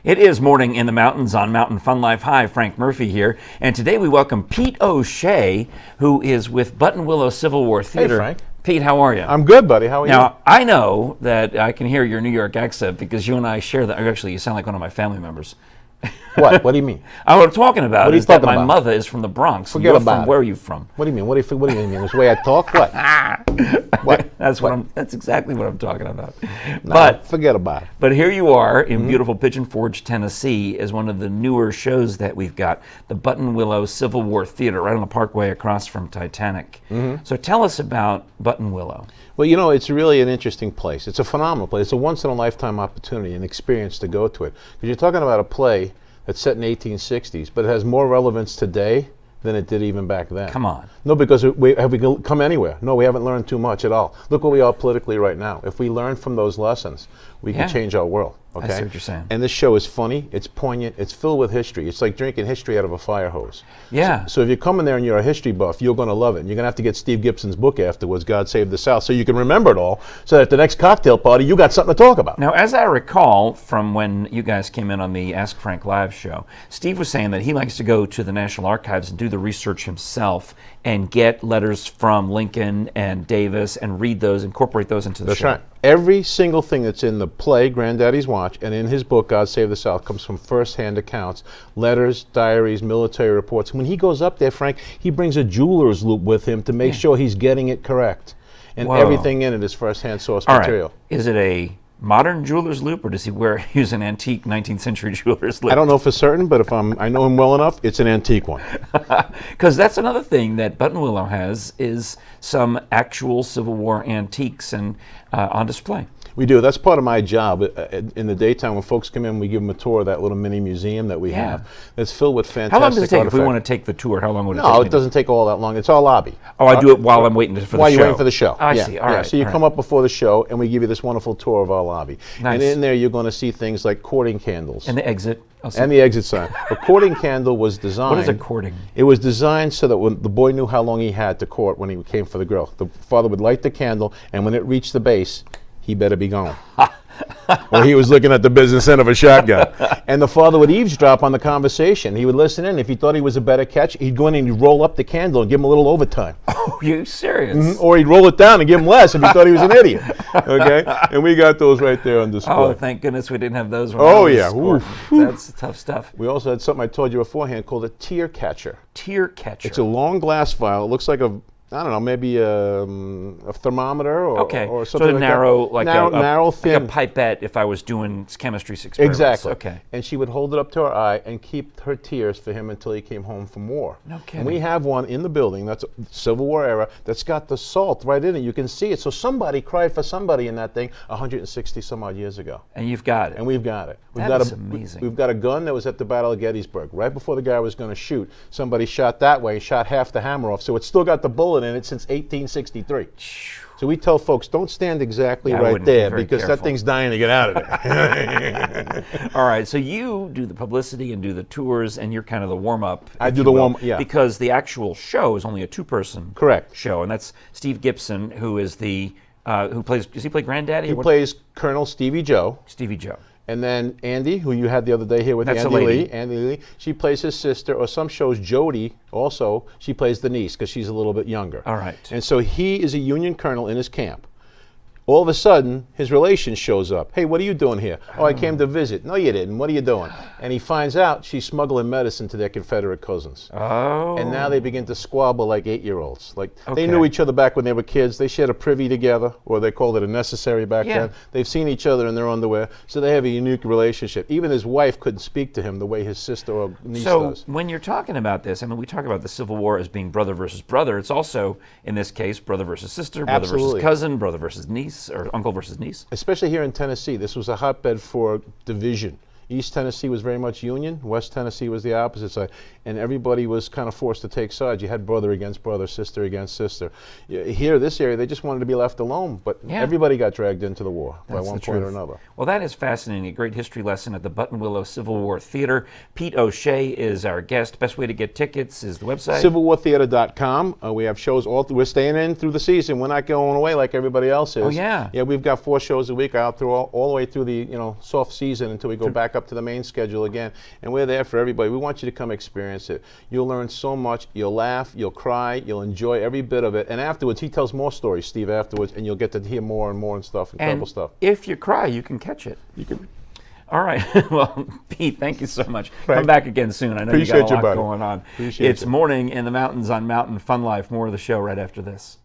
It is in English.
It is Morning in the Mountains on Mountain Fun Life. Hi, Frank Murphy here. And today we welcome Pete O'Shea, who is with Buttonwilliw Civil War Theater. Hey, Frank. Pete, how are you? I'm good, buddy. How are you? Now, I know that I can hear your New York accent because you and I share that. Actually, you sound like one of my family members. What? What do you mean? What I'm talking about is that my mother is from the Bronx. Forget about it. Where are you from? What do you mean? What do you mean? This way I talk? What? What? That's exactly what I'm talking about. No, but forget about it. But here you are in beautiful Pigeon Forge, Tennessee, as one of the newer shows that we've got, the Buttonwilliw Civil War Theater, right on the Parkway across from Titanic. So tell us about Buttonwilliw. Well, you know, it's really an interesting place. It's a phenomenal place. It's a once-in-a-lifetime opportunity, an experience to go to it. Because you're talking about a play that's set in the 1860s, but it has more relevance today than it did even back then. Come on. No, because have we come anywhere? No, we haven't learned too much at all. Look where we are politically right now. If we learn from those lessons, we can change our world. Okay? I see what you're saying. And this show is funny, it's poignant, it's filled with history. It's like drinking history out of a fire hose. Yeah. So if you come in there and you're a history buff, you're going to love it. And you're going to have to get Steve Gibson's book afterwards, God Save the South, so you can remember it all, so that at the next cocktail party, you got something to talk about. Now, as I recall from when you guys came in on the Ask Frank Live show, Steve was saying that he likes to go to the National Archives and do the research himself and get letters from Lincoln and Davis and read those, incorporate those into the show. That's right. Every single thing that's in the play, Granddaddy's Watch, and in his book, God Save the South, comes from first-hand accounts, letters, diaries, military reports. When he goes up there, Frank, he brings a jeweler's loop with him to make sure he's getting it correct. And everything in it is first-hand source material. Right. Is it a modern jeweler's loop, or does he use an antique 19th century jeweler's loop? I don't know for certain, but if I know him well enough, it's an antique one. Because that's another thing that Buttonwilliw has is some actual Civil War antiques and on display. We do. That's part of my job. In the daytime, when folks come in, we give them a tour of that little mini museum that we have. It's filled with fantastic How long does it take artifacts. if we want to take the tour? How long would it take? No, it doesn't take all that long. It's our lobby. Oh, I do it while I'm waiting for the show. While you're waiting for the show. I see. All right. So you come up before the show, and we give you this wonderful tour of our lobby. Nice. And in there, you're going to see things like courting candles. And the exit. And the exit sign. A courting candle was designed. What is a courting? It was designed so that when the boy knew how long he had to court when he came for the girl. The father would light the candle, and when it reached the base, he better be gone. Or he was looking at the business end of a shotgun. And the father would eavesdrop on the conversation. He would listen in. If he thought he was a better catch, he'd go in and he'd roll up the candle and give him a little overtime. Oh, you serious? Or he'd roll it down and give him less if he thought he was an idiot. Okay? And we got those right there on display. Oh, thank goodness we didn't have those. Oh, yeah. Oof. That's tough stuff. We also had something I told you beforehand called a tear catcher. Tear catcher. It's a long glass vial. It looks like I don't know, maybe a thermometer or something sort of like narrow, that. like narrow, thin. Like a pipette if I was doing chemistry experiments. Exactly. Okay. And she would hold it up to her eye and keep her tears for him until he came home from war. No kidding. And we have one in the building, that's Civil War era, that's got the salt right in it. You can see it. So somebody cried for somebody in that thing 160 some odd years ago. And you've got it. And we've got it. That is amazing. We've got a gun that was at the Battle of Gettysburg. Right before the guy was going to shoot, somebody shot that way, shot half the hammer off. So it's still got the bullet in it since 1863. So we tell folks, don't stand exactly right there because that thing's dying to get out of there. All right, so you do the publicity and do the tours, and you're kind of the warm-up. I do the warm-up, yeah. Because the actual show is only a two-person show, and that's Steve Gibson, who is the who plays. Does he play Granddaddy? He plays Colonel Stevie Joe. Stevie Joe. And then Andy, who you had the other day here with Andy Lee, she plays his sister, or some shows Jody also, she plays the niece because she's a little bit younger. All right. And so he is a Union colonel in his camp. All of a sudden, his relation shows up. Hey, what are you doing here? Oh, I came to visit. No, you didn't. What are you doing? And he finds out she's smuggling medicine to their Confederate cousins. Oh. And now they begin to squabble like 8-year-olds. Like they knew each other back when they were kids. They shared a privy together, or they called it a necessary back then. They've seen each other in their underwear, so they have a unique relationship. Even his wife couldn't speak to him the way his sister or niece does. So when you're talking about this, I mean, we talk about the Civil War as being brother versus brother. It's also, in this case, brother versus sister, brother versus cousin, brother versus niece, or uncle versus niece. Especially here in Tennessee, this was a hotbed for division. East Tennessee was very much Union. West Tennessee was the opposite side. And everybody was kind of forced to take sides. You had brother against brother, sister against sister. Here, this area, they just wanted to be left alone. But everybody got dragged into the war by one point or another. Well, that is fascinating. A great history lesson at the Buttonwilliw Civil War Theater. Pete O'Shea is our guest. Best way to get tickets is the website. CivilWarTheater.com. We have shows all through. We're staying in through the season. We're not going away like everybody else is. Oh, yeah. Yeah, we've got 4 shows a week out through all the way through the soft season until we go back back up to the main schedule again, and we're there for everybody. We want you to come experience it. You'll learn so much. You'll laugh, you'll cry, you'll enjoy every bit of it. And afterwards, he tells more stories, Steve, afterwards, and you'll get to hear more and more and stuff, incredible And stuff. if you cry, you can catch it. You can. All right. Well, Pete, thank you so much. Frank, Come back again soon. I know appreciate you got a you, lot buddy. going on. Appreciate It's you. Morning in the Mountains on Mountain Fun Life. More of the show right after this.